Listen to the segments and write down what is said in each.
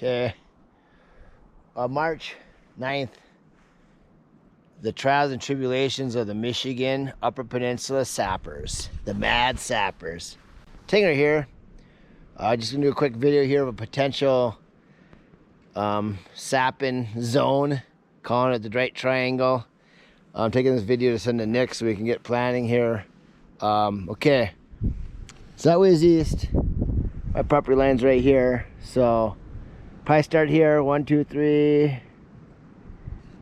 Okay, March 9th, the trials and tribulations of the Michigan Upper Peninsula sappers, the mad sappers. Tinger here. Just gonna do a quick video here of a potential sapping zone, calling it the Right Triangle. I'm taking this video to send to Nick so we can get planning here. Okay, so that was east. My property line's right here, so probably start here. 1, 2, 3.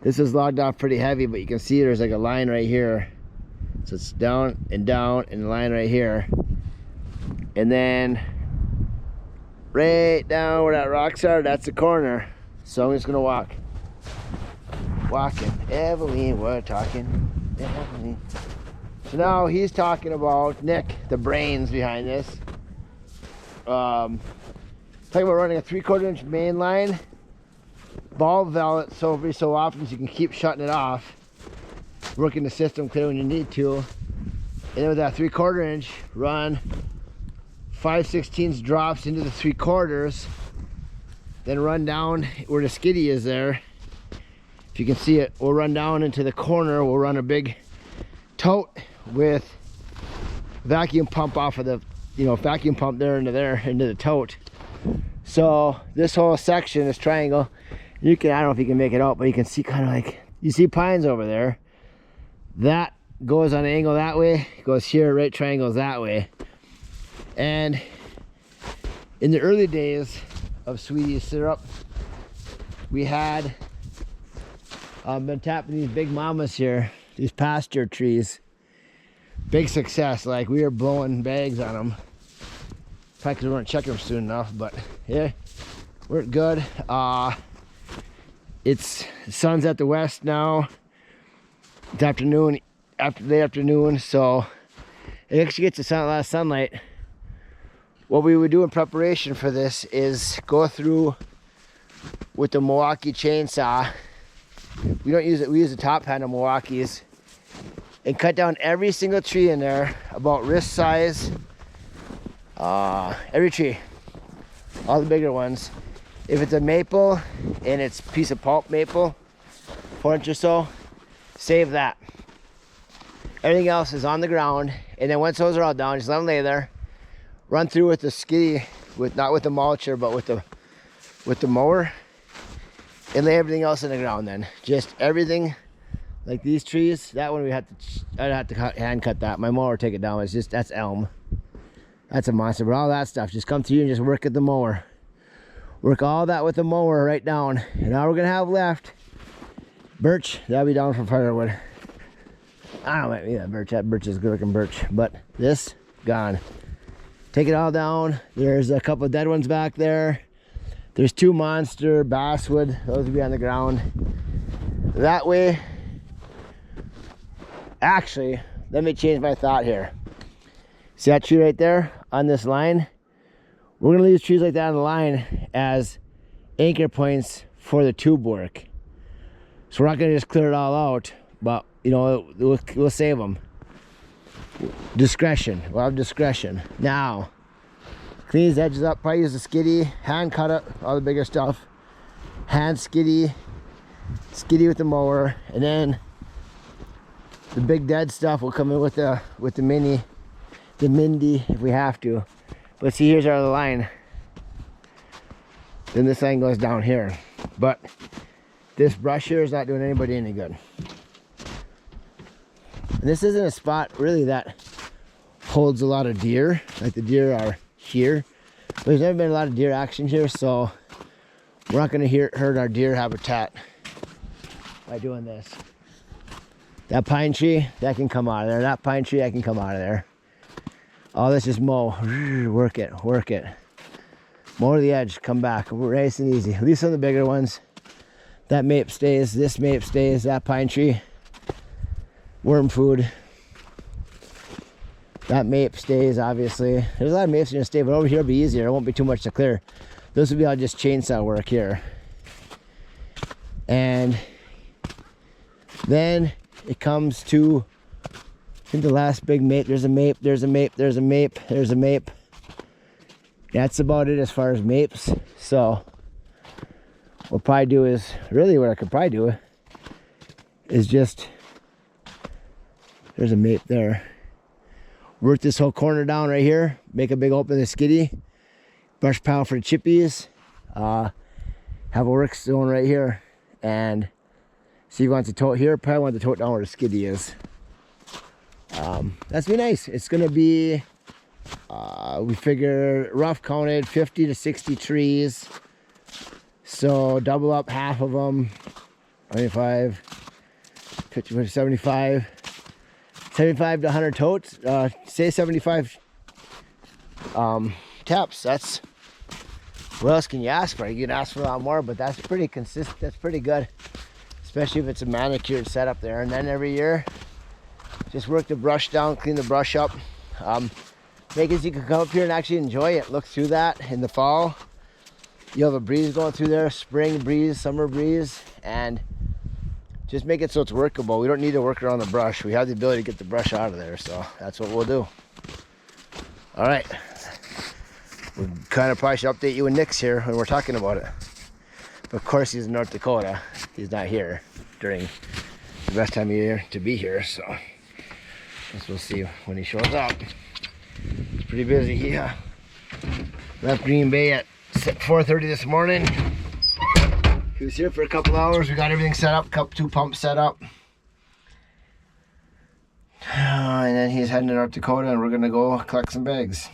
This is logged off pretty heavy, but you can see there's like a line right here. So it's down and a line right here. And then right down where that rocks are, that's the corner. So I'm just gonna walk. Walking. Evelyn, we're talking. Evelyn. So now he's talking about Nick, the brains behind this. Talking about running a 3/4 inch main line, ball valve it so every so often so you can keep shutting it off, working the system clear when you need to, and then with that 3/4 inch run 5/16 drops into the 3/4, then run down where the skiddy is there. If you can see it, we'll run down into the corner. We'll run a big tote with vacuum pump off of the vacuum pump there into the tote. So this whole section, this triangle, I don't know if you can make it out, but you can see kind of like, you see pines over there. That goes on an angle that way, goes here, right triangles that way. And in the early days of Sweetie syrup, we had been tapping these big mamas here, these pasture trees. Big success, like we were blowing bags on them. Probably because we weren't checking them soon enough, but yeah, weren't good. It's sun's at the west now. It's afternoon, late afternoon, so it actually gets a lot of sunlight. What we would do in preparation for this is go through with the Milwaukee chainsaw. We don't use it, we use the top hand of Milwaukee's, and cut down every single tree in there about wrist size. Every tree, all the bigger ones. If it's a maple and it's a piece of pulp maple, 4 inch or so, save that. Everything else is on the ground, and then once those are all down, just let them lay there. Run through with the skiddy, not with the mulcher, but with the mower, and lay everything else in the ground. Then just everything, like these trees. That one I'd have to hand cut that. My mower take it down. It's just, that's elm. That's a monster. But all that stuff, just come through and just work at the mower. Work all that with the mower right down. And all we're gonna have left, birch. That'll be down for firewood. I don't know, maybe that birch. That birch is good looking birch. But this, gone. Take it all down. There's a couple of dead ones back there. There's 2 monster basswood. Those will be on the ground. That way, actually, let me change my thought here. See that tree right there on this line? We're gonna leave trees like that on the line as anchor points for the tube work. So we're not gonna just clear it all out, but we'll save them. Discretion, we'll have discretion. Now, clean these edges up, probably use a skiddy, hand cut it, all the bigger stuff. Hand skiddy with the mower, and then the big dead stuff will come in with the Mindy if we have to. But see, here's our other line. Then this line goes down here. But this brush here is not doing anybody any good. And this isn't a spot really that holds a lot of deer. Like the deer are here. But there's never been a lot of deer action here, so we're not gonna hurt our deer habitat by doing this. That pine tree, that can come out of there. That pine tree, that can come out of there. All this is mow. Work it. Mow to the edge, come back. We're nice and easy. At least on the bigger ones. That mape stays, this mape stays, that pine tree. Worm food. That mape stays, obviously. There's a lot of mapes gonna stay, but over here will be easier. It won't be too much to clear. This will be all just chainsaw work here. And then it comes to, I think the last big mape. There's a mape, there's a mape, there's a mape, there's a mape. That's about it as far as mapes. So we'll probably do is, really what I could probably do is just, there's a mate there. Work this whole corner down right here, make a big open in the skiddy, brush pile for the chippies, have a work zone right here, and see if he wants to tote here, probably want to tote down where the skiddy is. That's be nice. It's gonna be, we figure rough counted 50 to 60 trees. So double up half of them, 25, 50, 75 to 100 totes. Say 75 taps. That's, what else can you ask for? You can ask for a lot more, but that's pretty consistent. That's pretty good, especially if it's a manicured setup there. And then every year, just work the brush down, clean the brush up. Make it so you can come up here and actually enjoy it. Look through that in the fall. You'll have a breeze going through there, spring breeze, summer breeze, and just make it so it's workable. We don't need to work around the brush. We have the ability to get the brush out of there, so that's what we'll do. All right. We kind of probably should update you and Nick's here when we're talking about it. But of course, he's in North Dakota. He's not here during the best time of year to be here, so I guess we'll see when he shows up. It's pretty busy. Yeah. Left Green Bay at 4:30 this morning. He was here for a couple hours. We got everything set up, two pumps set up. And then he's heading to North Dakota and we're gonna go collect some bags.